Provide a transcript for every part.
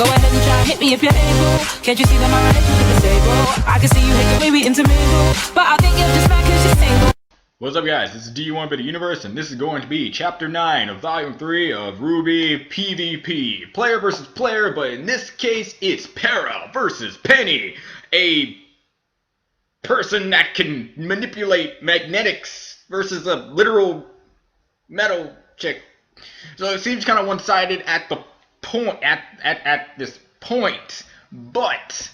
Go ahead and try hit me if you're able. Can't you see that my relationship is stable? I can see you hate the way we intermingle, but I think you're just mad cause you're single. What's up, guys? This is D1 Bit of Universe, and this is going to be Chapter 9 of Volume 3 of RWBY PvP. Player versus player, but in this case, it's Para versus Penny, a person that can manipulate magnetics versus a literal metal chick. So it seems kind of one-sided at the point, at this point, but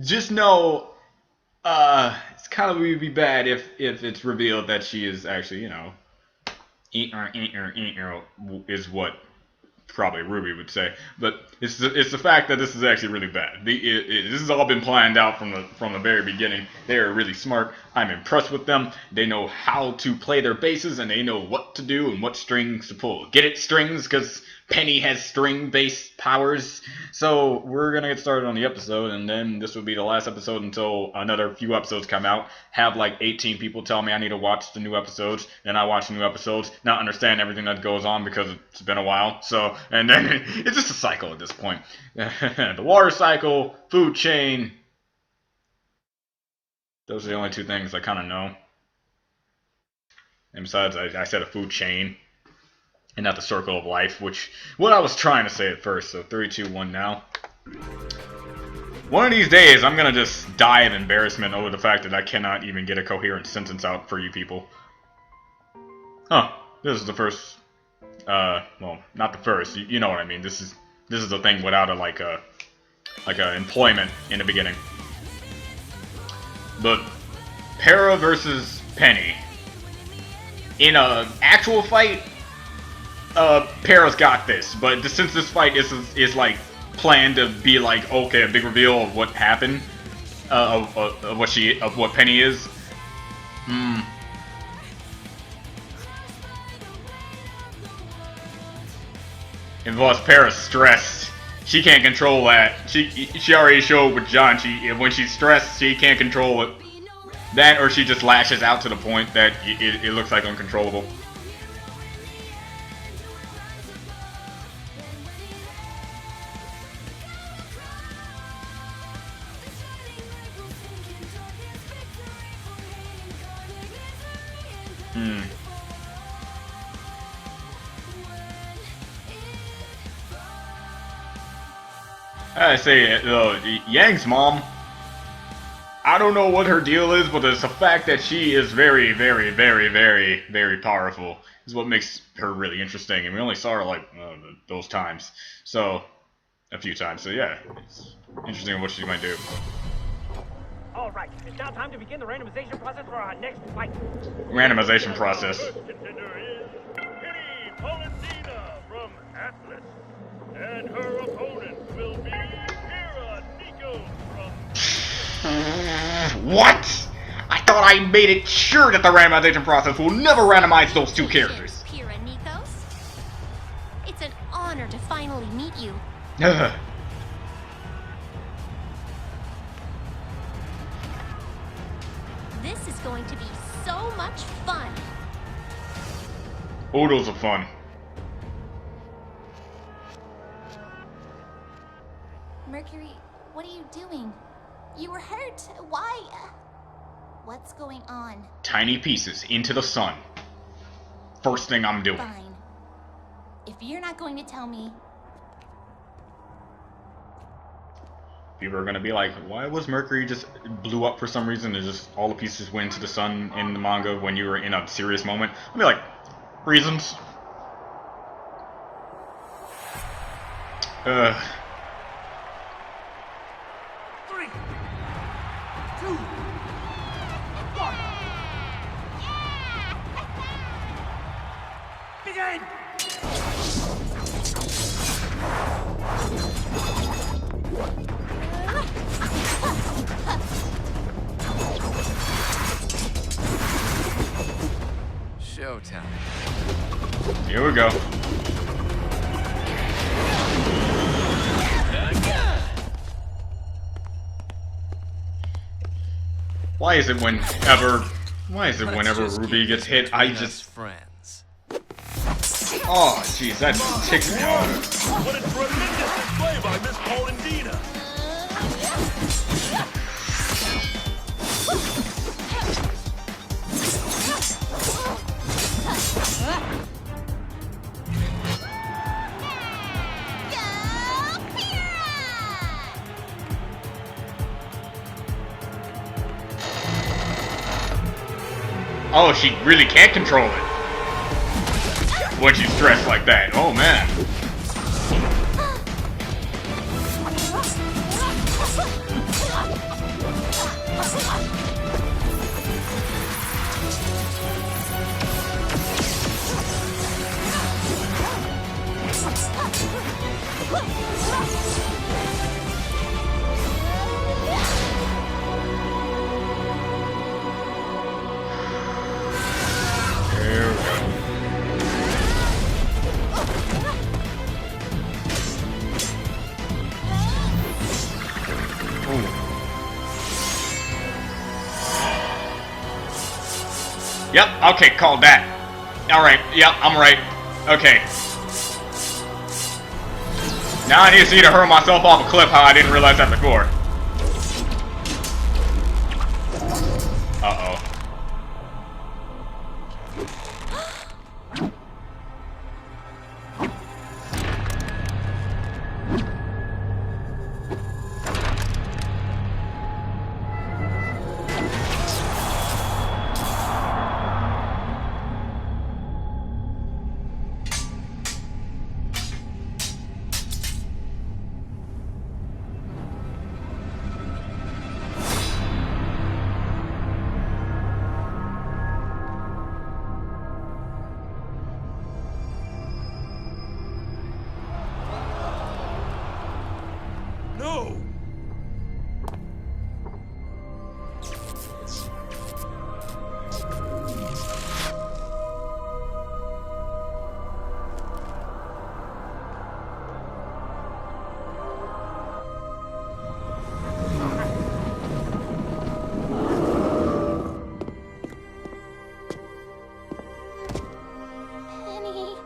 just know, it's kind of would be bad if it's revealed that she is actually, you know, is what probably RWBY would say. But it's the fact that this is actually really bad. This has all been planned out from the very beginning. They are really smart. I'm impressed with them. They know how to play their bases, and they know what to do and what strings to pull. Get it, strings? Because Penny has string-based powers. So we're gonna get started on the episode, and then this will be the last episode until another few episodes come out. Have like 18 people tell me I need to watch the new episodes, then I watch the new episodes, not understand everything that goes on because it's been a while. So, and then it's just a cycle at this point. The water cycle, food chain. Those are the only two things I kind of know. And besides, I said a food chain and not the circle of life, which what I was trying to say at first. So 3, 2, 1 now. One of these days, I'm gonna just die of embarrassment over the fact that I cannot even get a coherent sentence out for you people. Huh? This is the first. Well, not the first. You know what I mean. This is the thing without a employment in the beginning. But Para versus Penny in a actual fight. Para's got this, but since this fight is like planned to be like, okay, a big reveal of what happened, of what Penny is. And plus, Para's stressed. She can't control that. She already showed with John. When she's stressed, she can't control it. That, or she just lashes out to the point that it looks like uncontrollable. I say, Yang's mom, I don't know what her deal is, but it's the fact that she is very, very, very, very, very powerful is what makes her really interesting. And we only saw her like those times, so a few times. So yeah, it's interesting what she might do. All right, it's now time to begin the randomization process for our next fight. Randomization process. First contender is Penny Polendina from Atlas, and her opponent will be Nico from. What? I thought I made it sure that the randomization process will never randomize those two characters. It's an honor to finally meet you. This is going to be so much fun. Oodles of fun. Mercury, what are you doing? You were hurt. Why? What's going on? Tiny pieces into the sun. First thing I'm doing. Fine. If you're not going to tell me... People are gonna be like, why was Mercury just blew up for some reason and just all the pieces went to the sun in the manga when you were in a serious moment? I'll be like, reasons. 3, 2, 1. Begin! Showtime. Here we go. Why is it whenever RWBY gets hit, I just... friends. Oh, jeez, that ticks me off. What a tremendous display by Miss Paul Oh, she really can't control it when she's stressed like that. Oh man. There we go. Yep, okay, called that. Alright, yep, I'm right. Okay. Now I need to see to hurl myself off a cliff how I didn't realize that before. Uh-oh. No! Penny.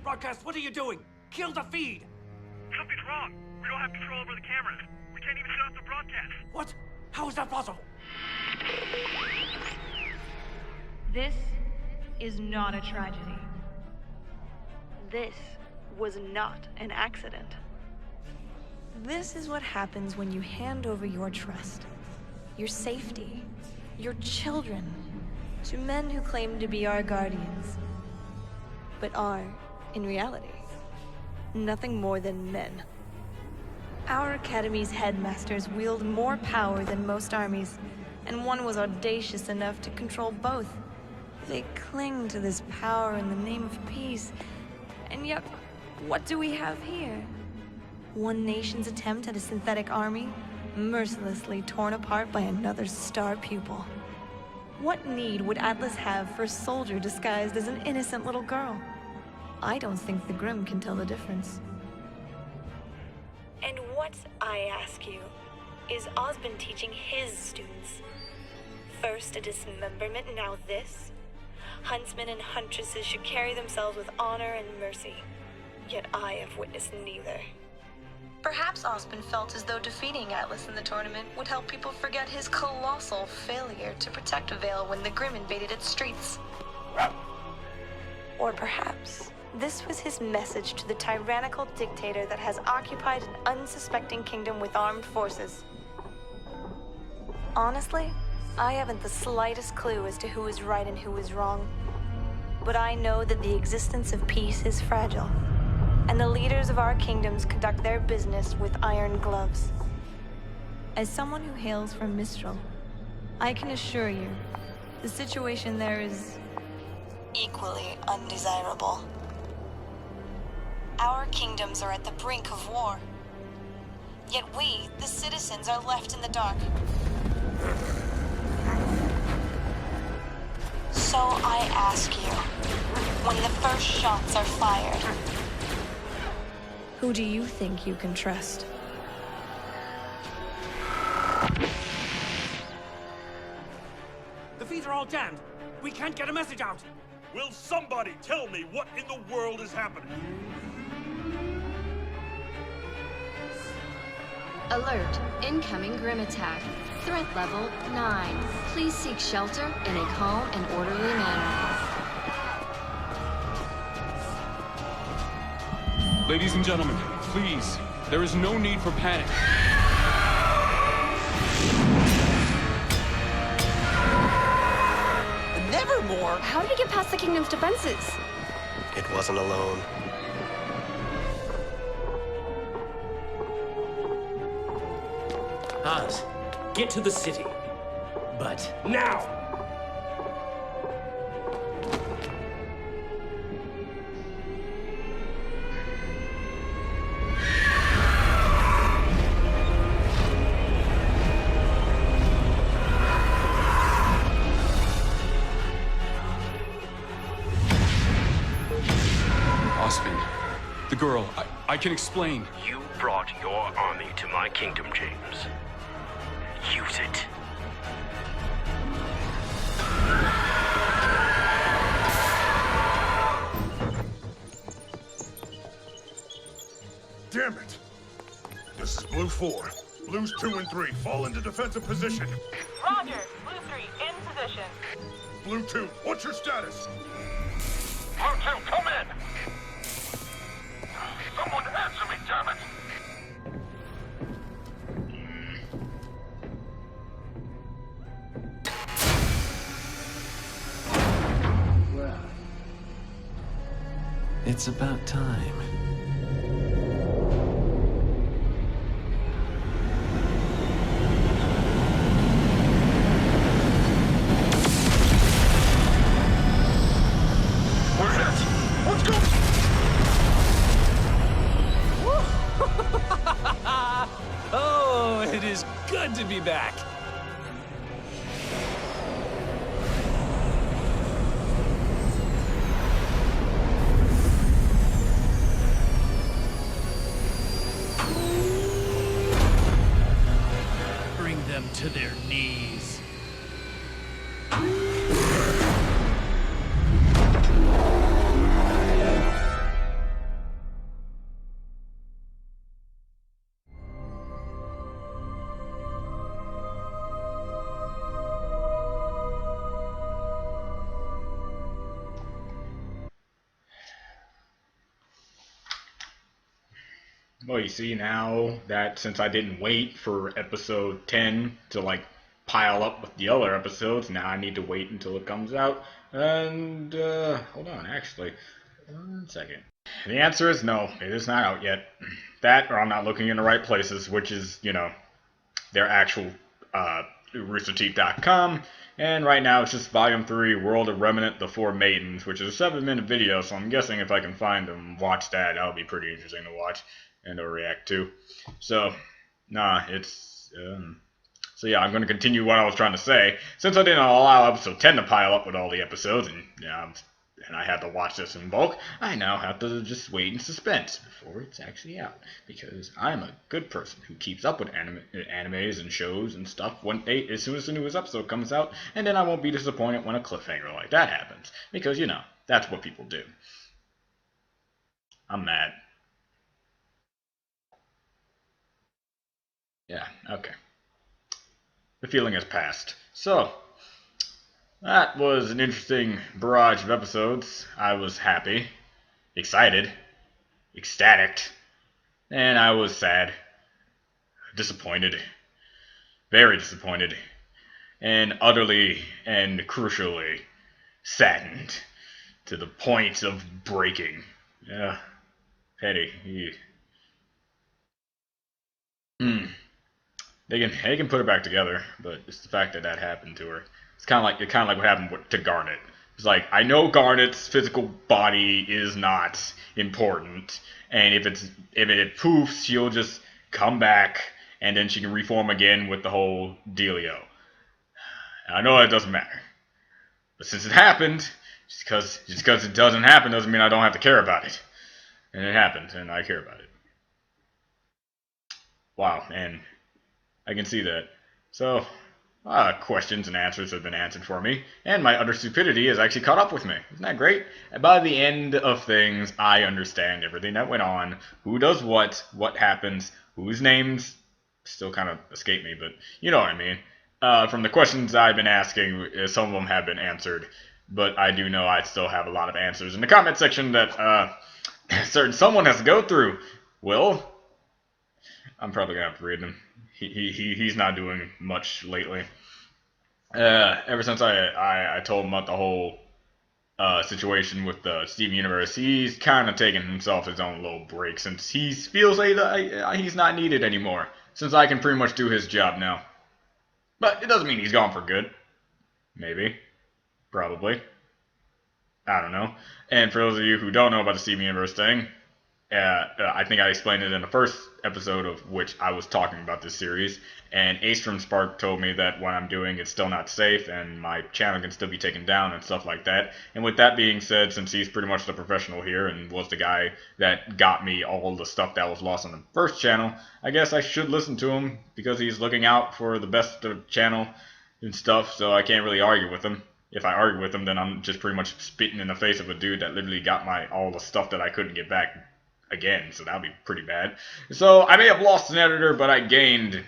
Broadcast, what are you doing? Kill the feed! Something's wrong. We don't have control over the cameras. We can't even shut off the broadcast. What? How is that possible? This is not a tragedy. This was not an accident. This is what happens when you hand over your trust, your safety, your children, to men who claim to be our guardians, but are, in reality, nothing more than men. Our academy's headmasters wield more power than most armies, and one was audacious enough to control both. They cling to this power in the name of peace, and yet, what do we have here? One nation's attempt at a synthetic army, mercilessly torn apart by another star pupil. What need would Atlas have for a soldier disguised as an innocent little girl? I don't think the Grimm can tell the difference. And what, I ask you, is Osmond teaching his students? First a dismemberment, now this? Huntsmen and huntresses should carry themselves with honor and mercy. Yet I have witnessed neither. Perhaps Osmond felt as though defeating Atlas in the tournament would help people forget his colossal failure to protect Vale when the Grimm invaded its streets. Or perhaps this was his message to the tyrannical dictator that has occupied an unsuspecting kingdom with armed forces. Honestly, I haven't the slightest clue as to who is right and who is wrong. But I know that the existence of peace is fragile, and the leaders of our kingdoms conduct their business with iron gloves. As someone who hails from Mistral, I can assure you, the situation there is equally undesirable. Our kingdoms are at the brink of war. Yet we, the citizens, are left in the dark. So I ask you, when the first shots are fired, who do you think you can trust? The feeds are all jammed. We can't get a message out. Will somebody tell me what in the world is happening? Alert. Incoming Grim attack. Threat level 9. Please seek shelter in a calm and orderly manner. Ladies and gentlemen, please, there is no need for panic. Nevermore! How did he get past the kingdom's defenses? It wasn't alone. Oz, get to the city. But now! Osmond, the girl, I can explain. You brought your army to my kingdom, James. Use it. Damn it! This is Blue 4. Blues 2 and 3, fall into defensive position. Roger. Blue 3, in position. Blue 2, what's your status? Blue 2, come in! Someone answer me, damn it! Well, it's about time. Where's it? Let's go! Oh, it is good to be back. Bring them to their knees. Well, you see now that since I didn't wait for episode 10 to like pile up with the other episodes, now I need to wait until it comes out. And hold on, actually, 1 second. The answer is no, it is not out yet. That, or I'm not looking in the right places, which is, you know, their actual roosterteeth.com. And right now it's just Volume 3, World of Remnant, The Four Maidens, which is a 7-minute video, so I'm guessing if I can find and watch that, that'll be pretty interesting to watch and to react to. So, nah, it's... So yeah, I'm going to continue what I was trying to say. Since I didn't allow episode 10 to pile up with all the episodes, and I had to watch this in bulk, I now have to just wait in suspense before it's actually out. Because I'm a good person who keeps up with animes and shows and stuff as soon as the newest episode comes out, and then I won't be disappointed when a cliffhanger like that happens. Because, you know, that's what people do. I'm mad. Yeah, okay. The feeling has passed. So, that was an interesting barrage of episodes. I was happy, excited, ecstatic, and I was sad, disappointed, very disappointed, and utterly and crucially saddened to the point of breaking. Yeah, petty. They can put it back together, but it's the fact that happened to her. It's kind of like what happened to Garnet. It's like, I know Garnet's physical body is not important, and if it poofs, she'll just come back, and then she can reform again with the whole dealio. And I know that doesn't matter, but since it happened, just because it doesn't happen doesn't mean I don't have to care about it. And it happened, and I care about it. Wow, and I can see that. So, questions and answers have been answered for me, and my utter stupidity has actually caught up with me. Isn't that great? And by the end of things, I understand everything that went on, who does what happens, whose names still kind of escape me, but you know what I mean. From the questions I've been asking, some of them have been answered, but I do know I still have a lot of answers in the comment section that certain someone has to go through. Will, I'm probably gonna have to read them. He's not doing much lately. Ever since I told him about the whole situation with the Steven Universe, he's kind of taken himself his own little break since he feels like he's not needed anymore. Since I can pretty much do his job now. But it doesn't mean he's gone for good. Maybe. Probably. I don't know. And for those of you who don't know about the Steven Universe thing, I think I explained it in the first episode of which I was talking about this series, and Ace from Spark told me that what I'm doing is still not safe, and my channel can still be taken down and stuff like that. And with that being said, since he's pretty much the professional here and was the guy that got me all the stuff that was lost on the first channel, I guess I should listen to him because he's looking out for the best of the channel and stuff, so I can't really argue with him. If I argue with him, then I'm just pretty much spitting in the face of a dude that literally got all the stuff that I couldn't get back again, so that'd be pretty bad. So I may have lost an editor, but I gained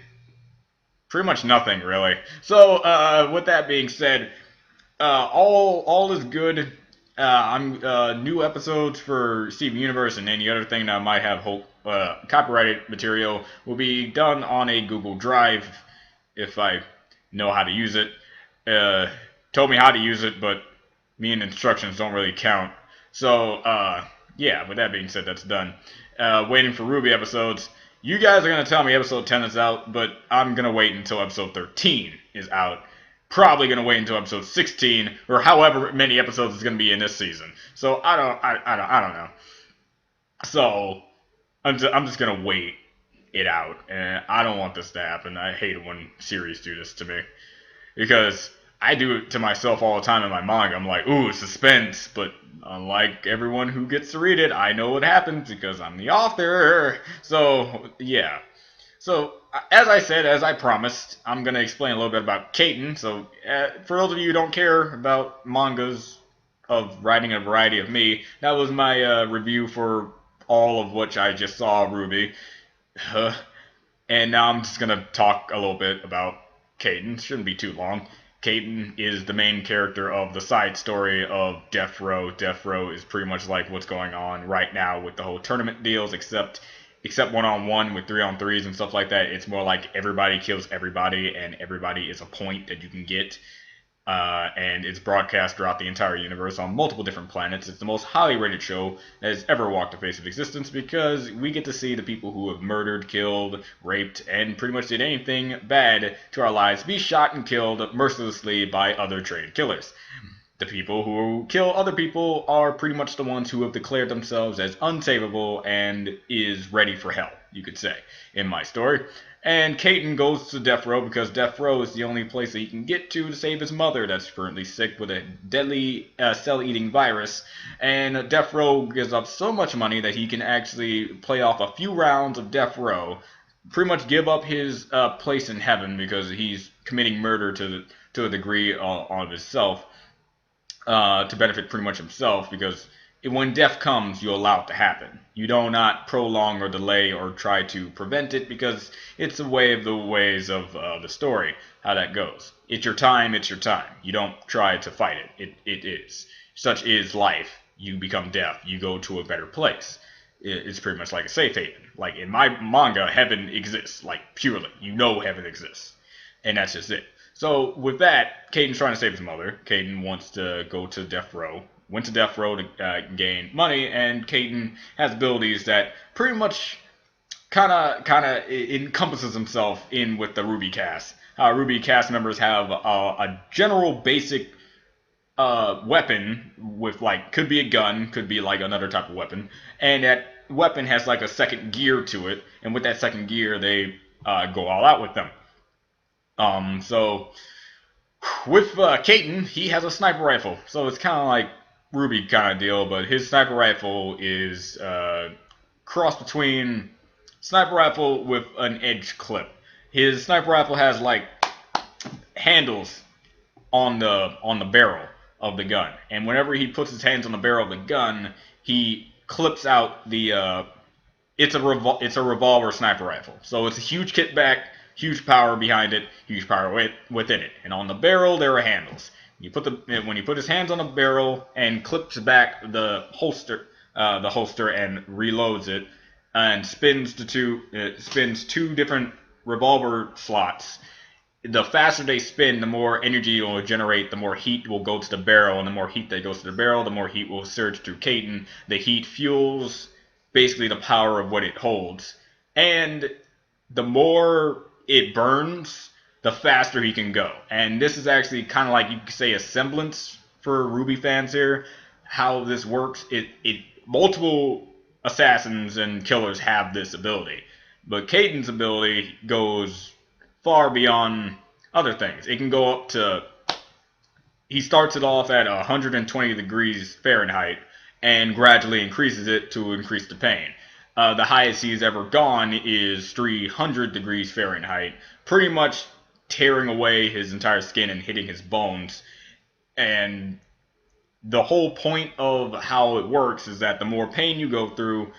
pretty much nothing really. So with that being said, all is good. I'm new episodes for Steven Universe and any other thing that I might have copyrighted material will be done on a Google Drive if I know how to use it. Told me how to use it, but me and instructions don't really count. So yeah, with that being said, that's done. Waiting for RWBY episodes. You guys are going to tell me episode 10 is out, but I'm going to wait until episode 13 is out. Probably going to wait until episode 16, or however many episodes is going to be in this season. So I don't know. So I'm just going to wait it out. And I don't want this to happen. I hate it when series do this to me. Because I do it to myself all the time in my manga. I'm like, ooh, suspense. But unlike everyone who gets to read it, I know what happens because I'm the author. So, yeah. So, as I said, as I promised, I'm going to explain a little bit about Kaiten. So, for those of you who don't care about mangas of writing a variety of me, that was my review for all of which I just saw RWBY. And now I'm just going to talk a little bit about Kaiten. Shouldn't be too long. Kaiten is the main character of the side story of Death Row. Death Row is pretty much like what's going on right now with the whole tournament deals, except one-on-one with 3-on-3s and stuff like that. It's more like everybody kills everybody, and everybody is a point that you can get. And it's broadcast throughout the entire universe on multiple different planets. It's the most highly rated show that has ever walked the face of existence because we get to see the people who have murdered, killed, raped, and pretty much did anything bad to our lives be shot and killed mercilessly by other trained killers. The people who kill other people are pretty much the ones who have declared themselves as unsavable and is ready for hell, you could say, in my story. And Kaiten goes to Death Row because Death Row is the only place that he can get to save his mother that's currently sick with a deadly cell-eating virus. And Death Row gives up so much money that he can actually play off a few rounds of Death Row, pretty much give up his place in heaven because he's committing murder to a degree of himself to benefit pretty much himself because when death comes, you allow it to happen. You do not prolong or delay or try to prevent it because it's a way of the ways of the story, how that goes. It's your time, it's your time. You don't try to fight it. It is. Such is life. You become death. You go to a better place. It's pretty much like a safe haven. Like in my manga, heaven exists. Like purely. You know heaven exists. And that's just it. So with that, Kaiten's trying to save his mother. Kaiten wants to go to Death Row. Went to Death Row to gain money, and Kaiten has abilities that pretty much kind of encompasses himself in with the RWBY cast. RWBY cast members have a general basic weapon with like could be a gun, could be like another type of weapon, and that weapon has like a second gear to it, and with that second gear they go all out with them. So with Kaiten, he has a sniper rifle, so it's kind of like RWBY kind of deal, but his sniper rifle is cross between sniper rifle with an edge clip. His sniper rifle has like handles on the barrel of the gun, and whenever he puts his hands on the barrel of the gun, he clips out the it's a revolver sniper rifle. So it's a huge kitback, huge power behind it, huge power within it. And on the barrel there are handles. When you put his hands on the barrel and clips back the holster and reloads it, and spins two different revolver slots. The faster they spin, the more energy it will generate, the more heat will go to the barrel, and the more heat that goes to the barrel, the more heat will surge through Caden. The heat fuels basically the power of what it holds. And the more it burns, the faster he can go. And this is actually kind of like, you could say, a semblance for RWBY fans here. How this works, multiple assassins and killers have this ability. But Caden's ability goes far beyond other things. It can go up to, he starts it off at 120 degrees Fahrenheit and gradually increases it to increase the pain. The highest he's ever gone is 300 degrees Fahrenheit, pretty much tearing away his entire skin and hitting his bones. And the whole point of how it works is that the more pain you go through,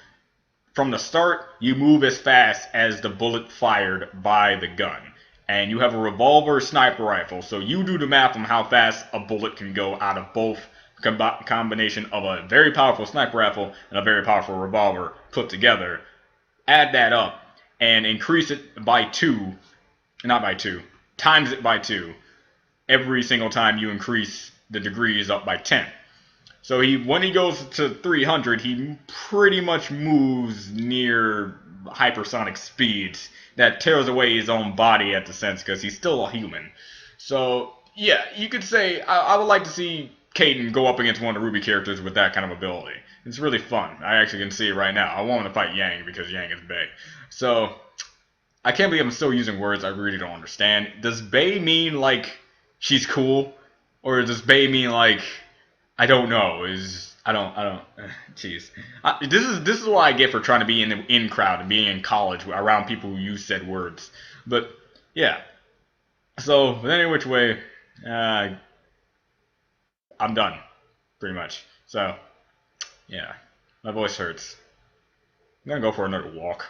from the start, you move as fast as the bullet fired by the gun. And you have a revolver sniper rifle, so you do the math on how fast a bullet can go out of both combination of a very powerful sniper rifle and a very powerful revolver put together. Add that up and increase it by times it by 2 every single time you increase the degrees up by 10. So when he goes to 300, he pretty much moves near hypersonic speeds that tears away his own body at the sense, because he's still a human. So yeah, you could say I would like to see Caden go up against one of the RWBY characters with that kind of ability. It's really fun. I actually can see it right now. I want him to fight Yang because Yang is Bae. So I can't believe I'm still using words I really don't understand. Does Bae mean like she's cool, or does Bae mean like, I don't know? Jeez. This is what I get for trying to be in the in crowd and being in college around people who use said words. But yeah. So, but any which way, I'm done, pretty much. So, yeah, my voice hurts. I'm gonna go for another walk.